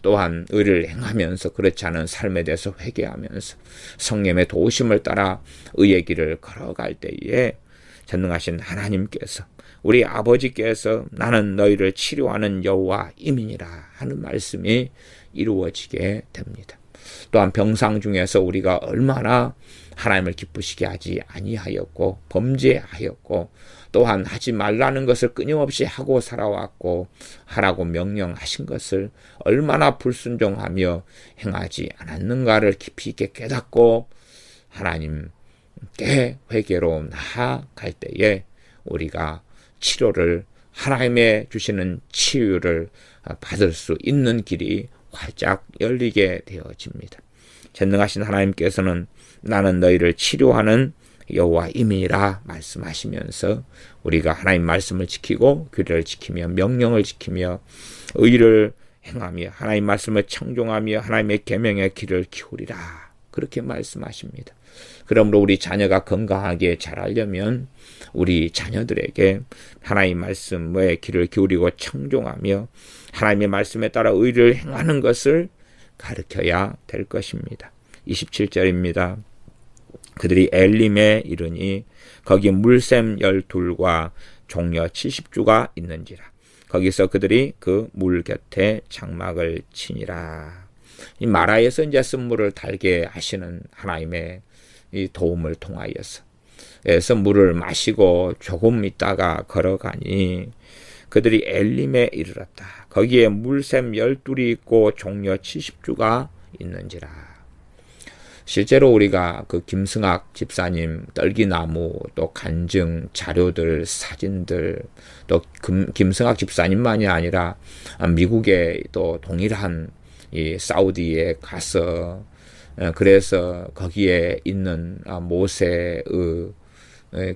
또한 의를 행하면서 그렇지 않은 삶에 대해서 회개하면서 성령의 도우심을 따라 의의 길을 걸어갈 때에 전능하신 하나님께서, 우리 아버지께서 나는 너희를 치료하는 여호와임이니라 하는 말씀이 이루어지게 됩니다. 또한 병상 중에서 우리가 얼마나 하나님을 기쁘시게 하지 아니하였고 범죄하였고, 또한 하지 말라는 것을 끊임없이 하고 살아왔고, 하라고 명령하신 것을 얼마나 불순종하며 행하지 않았는가를 깊이 있게 깨닫고 하나님께 회개로 나아갈 때에 우리가 치료를, 하나님의 주시는 치유를 받을 수 있는 길이 활짝 열리게 되어집니다. 전능하신 하나님께서는 나는 너희를 치료하는 여호와임이라 말씀하시면서 우리가 하나님 말씀을 지키고 규례를 지키며 명령을 지키며 의를 행하며 하나님 말씀을 청종하며 하나님의 계명의 길을 기울이라 그렇게 말씀하십니다. 그러므로 우리 자녀가 건강하게 자라려면 우리 자녀들에게 하나님 말씀의 길을 기울이고 청종하며 하나님의 말씀에 따라 의를 행하는 것을 가르쳐야 될 것입니다. 27절입니다. 그들이 엘림에 이르니 거기 물샘 12과 종려 70주가 있는지라. 거기서 그들이 그 물 곁에 장막을 치니라. 이 마라에서 이제 쓴물을 달게 하시는 하나님의 이 도움을 통하여서 그래서 물을 마시고 조금 있다가 걸어가니 그들이 엘림에 이르렀다. 거기에 물샘 12이 있고 종려 70주가 있는지라. 실제로 우리가 그 김승학 집사님 떨기나무 또 간증 자료들 사진들 또 김승학 집사님만이 아니라 미국의 또 동일한 이 사우디에 가서 그래서 거기에 있는 모세의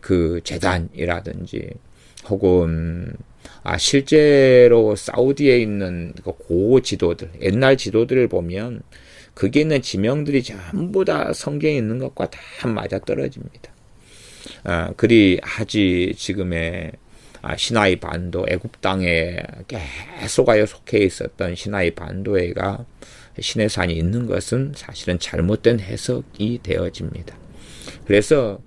그 제단이라든지 혹은 실제로 사우디에 있는 고 지도들 옛날 지도들을 보면 거기에 있는 지명들이 전부 다 성경에 있는 것과 다 맞아떨어집니다. 그리하지 지금의 시나이 반도 애굽 땅에 계속하여 속해 있었던 시나이 반도에가 시내산이 있는 것은 사실은 잘못된 해석이 되어집니다. 그래서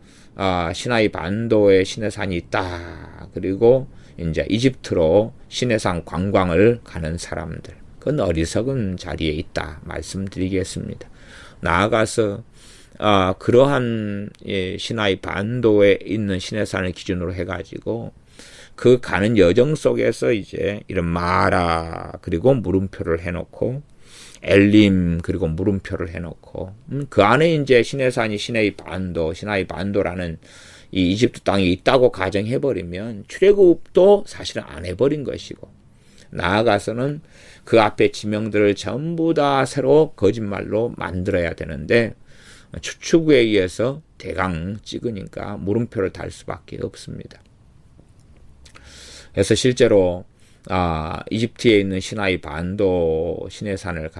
시나이 반도에 시내산이 있다. 그리고 이제 이집트로 시내산 관광을 가는 사람들, 그건 어리석은 자리에 있다 말씀드리겠습니다. 나아가서 그러한 시나이 반도에 있는 시내산을 기준으로 해가지고 그 가는 여정 속에서 이제 이런 마라 그리고 물음표를 해놓고 엘림 그리고 물음표를 해놓고 그 안에 이제 시내산이 시나이 반도라는 이 이집트 땅이 있다고 가정해버리면 출애굽도 사실은 안 해버린 것이고, 나아가서는 그 앞에 지명들을 전부 다 새로 거짓말로 만들어야 되는데 추측에 의해서 대강 찍으니까 물음표를 달 수밖에 없습니다. 그래서 실제로 이집트에 있는 시나이 반도 시내산을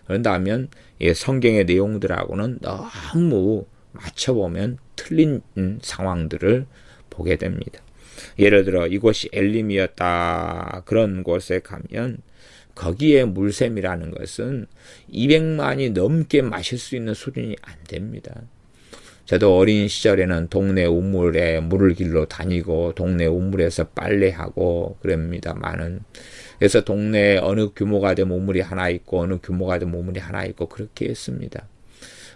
그런다면 성경의 내용들하고는 너무 맞춰보면 틀린 상황들을 보게 됩니다. 예를 들어 이곳이 엘림이었다 그런 곳에 가면 거기에 물샘이라는 것은 200만이 넘게 마실 수 있는 수준이 안 됩니다. 저도 어린 시절에는 동네 우물에 물을 길러 다니고 동네 우물에서 빨래하고 그럽니다만은, 그래서 동네에 어느 규모가 되면 우물이 하나 있고 어느 규모가 되면 우물이 하나 있고 그렇게 했습니다.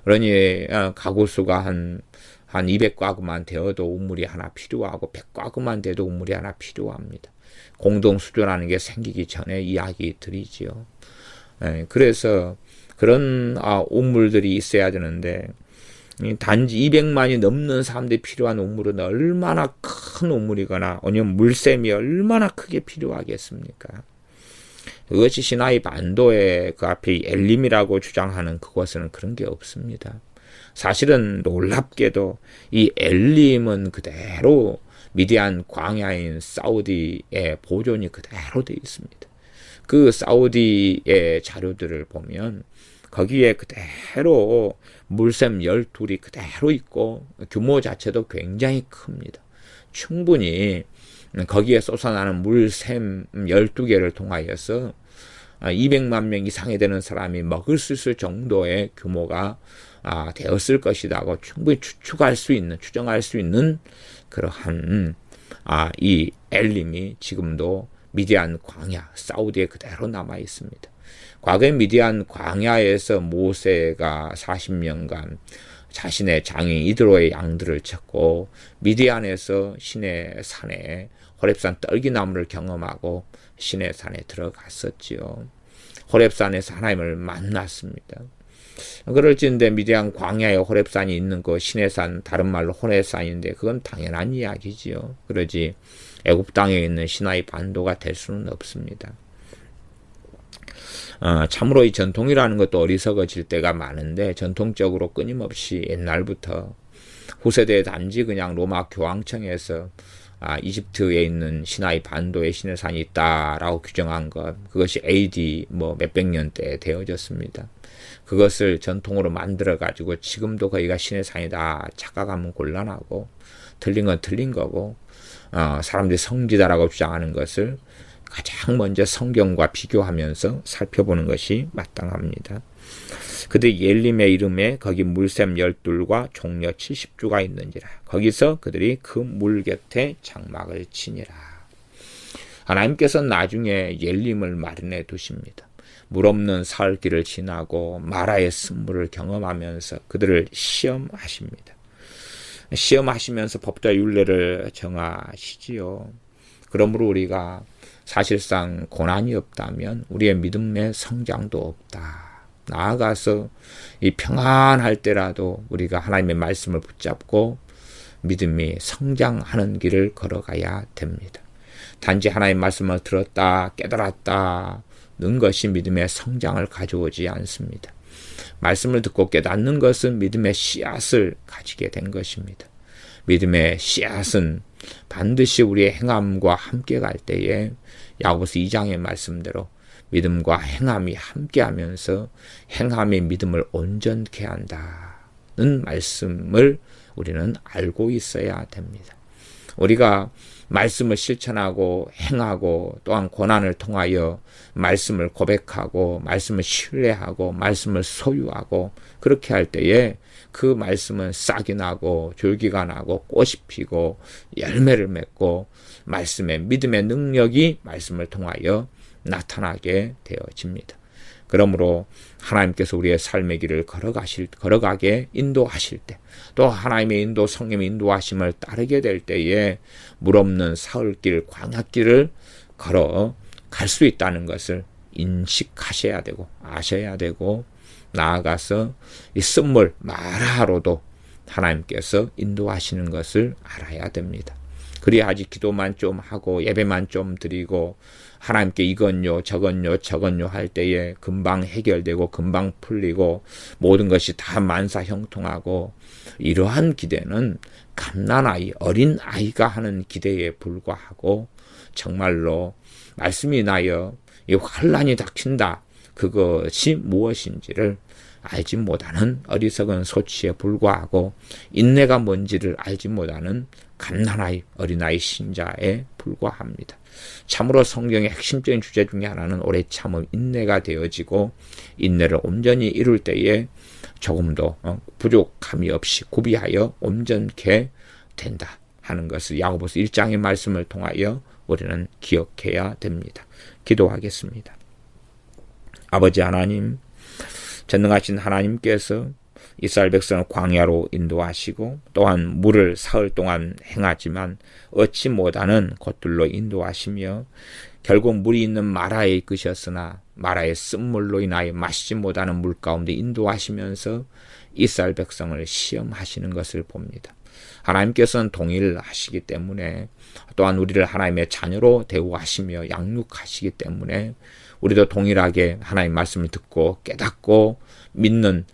그러니 가구 수가 한 200가구만 되어도 우물이 하나 필요하고 100가구만 돼도 우물이 하나 필요합니다. 공동 수조라는 게 생기기 전에 이야기 드리지요. 그래서 그런 우물들이 있어야 되는데 단지 200만이 넘는 사람들이 필요한 우물은 얼마나 큰 우물이거나 아니면 물샘이 얼마나 크게 필요하겠습니까? 그것이 시나이 반도의 그 앞에 엘림이라고 주장하는 그곳에는 그런 게 없습니다. 사실은 놀랍게도 이 엘림은 그대로 미디안 광야인 사우디의 보존이 그대로 되어 있습니다. 그 사우디의 자료들을 보면 거기에 그대로 물샘 12이 그대로 있고 규모 자체도 굉장히 큽니다. 충분히 거기에 쏟아나는 물샘 12개를 통하여서 200만 명 이상이 되는 사람이 먹을 수 있을 정도의 규모가 되었을 것이라고 충분히 추정할 수 있는 그러한 이 엘림이 지금도 미디안 광야, 사우디에 그대로 남아 있습니다. 과거에 미디안 광야에서 모세가 40년간 자신의 장인 이드로의 양들을 쳤고 미디안에서 시내 산에 호렙산 떨기나무를 경험하고 시내 산에 들어갔었지요. 호렙산에서 하나님을 만났습니다. 그럴진데 미디안 광야에 호렙산이 있는 그 시내산, 다른 말로 호렙산인데 그건 당연한 이야기지요. 그러지 애굽 땅에 있는 시나이 반도가 될 수는 없습니다. 참으로 이 전통이라는 것도 어리석어질 때가 많은데 전통적으로 끊임없이 옛날부터 후세대 단지 그냥 로마 교황청에서 이집트에 있는 시나이 반도에 시내산이 있다라고 규정한 것, 그것이 AD 몇백 년대에 되어졌습니다. 그것을 전통으로 만들어가지고 지금도 거기가 시내산이다 착각하면 곤란하고 틀린 건 틀린 거고 사람들이 성지다라고 주장하는 것을 가장 먼저 성경과 비교하면서 살펴보는 것이 마땅합니다. 그들 예림의 이름에 거기 물샘 12과 종려 70주가 있는지라. 거기서 그들이 그 물 곁에 장막을 치니라. 하나님께서 나중에 예림을 마련해 두십니다. 물 없는 사흘길을 지나고 마라의 쓴물을 경험하면서 그들을 시험하십니다. 시험하시면서 법과 율례를 정하시지요. 그러므로 우리가 사실상 고난이 없다면 우리의 믿음의 성장도 없다. 나아가서 이 평안할 때라도 우리가 하나님의 말씀을 붙잡고 믿음이 성장하는 길을 걸어가야 됩니다. 단지 하나님의 말씀을 들었다, 깨달았다는 것이 믿음의 성장을 가져오지 않습니다. 말씀을 듣고 깨닫는 것은 믿음의 씨앗을 가지게 된 것입니다. 믿음의 씨앗은 반드시 우리의 행함과 함께 갈 때에 야고보서 2장의 말씀대로 믿음과 행함이 함께하면서 행함이 믿음을 온전케 한다는 말씀을 우리는 알고 있어야 됩니다. 우리가 말씀을 실천하고 행하고 또한 고난을 통하여 말씀을 고백하고 말씀을 신뢰하고 말씀을 소유하고 그렇게 할 때에 그 말씀은 싹이 나고 줄기가 나고 꽃이 피고 열매를 맺고 말씀의 믿음의 능력이 말씀을 통하여 나타나게 되어집니다. 그러므로 하나님께서 우리의 삶의 길을 걸어가게 인도하실 때, 또 하나님의 인도, 성령의 인도하심을 따르게 될 때에 물 없는 사흘길, 광야길을 걸어갈 수 있다는 것을 인식하셔야 되고 아셔야 되고 나아가서 이 쓴물 마라로도 하나님께서 인도하시는 것을 알아야 됩니다. 그래야지 기도만 좀 하고 예배만 좀 드리고 하나님께 이건요 저건요 할 때에 금방 해결되고 금방 풀리고 모든 것이 다 만사형통하고 이러한 기대는 갓난아이 어린 아이가 하는 기대에 불과하고 정말로 말씀이 나여 이 환난이 닥친다 그것이 무엇인지를 알지 못하는 어리석은 소치에 불과하고 인내가 뭔지를 알지 못하는 갓난아이 어린아이 신자에 불과합니다. 참으로 성경의 핵심적인 주제 중에 하나는 오래 참음 인내가 되어지고 인내를 온전히 이룰 때에 조금도 부족함이 없이 구비하여 온전케 된다 하는 것을 야고보서 1장의 말씀을 통하여 우리는 기억해야 됩니다. 기도하겠습니다. 아버지 하나님, 전능하신 하나님께서 이스라엘 백성을 광야로 인도하시고 또한 물을 사흘 동안 행하지만 얻지 못하는 곳들로 인도하시며 결국 물이 있는 마라에 이끄셨으나 마라의 쓴물로 인하여 마시지 못하는 물 가운데 인도하시면서 이스라엘 백성을 시험하시는 것을 봅니다. 하나님께서는 동일하시기 때문에 또한 우리를 하나님의 자녀로 대우하시며 양육하시기 때문에 우리도 동일하게 하나님의 말씀을 듣고 깨닫고 믿는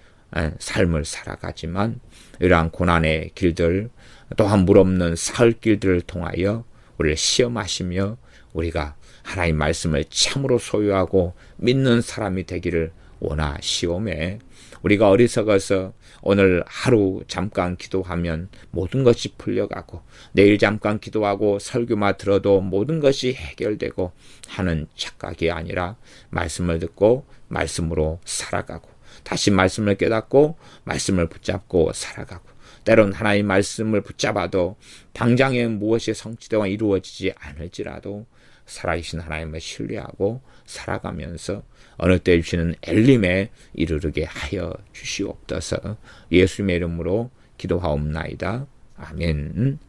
삶을 살아가지만 이러한 고난의 길들 또한 물 없는 사흘 길들을 통하여 우리를 시험하시며 우리가 하나님의 말씀을 참으로 소유하고 믿는 사람이 되기를 원하시오매 우리가 어리석어서 오늘 하루 잠깐 기도하면 모든 것이 풀려가고 내일 잠깐 기도하고 설교만 들어도 모든 것이 해결되고 하는 착각이 아니라 말씀을 듣고 말씀으로 살아가고 다시 말씀을 깨닫고 말씀을 붙잡고 살아가고, 때론 하나님의 말씀을 붙잡아도 당장에 무엇이 성취되고 이루어지지 않을지라도 살아계신 하나님을 신뢰하고 살아가면서 어느 때 주시는 엘림에 이르르게 하여 주시옵소서. 예수님의 이름으로 기도하옵나이다. 아멘.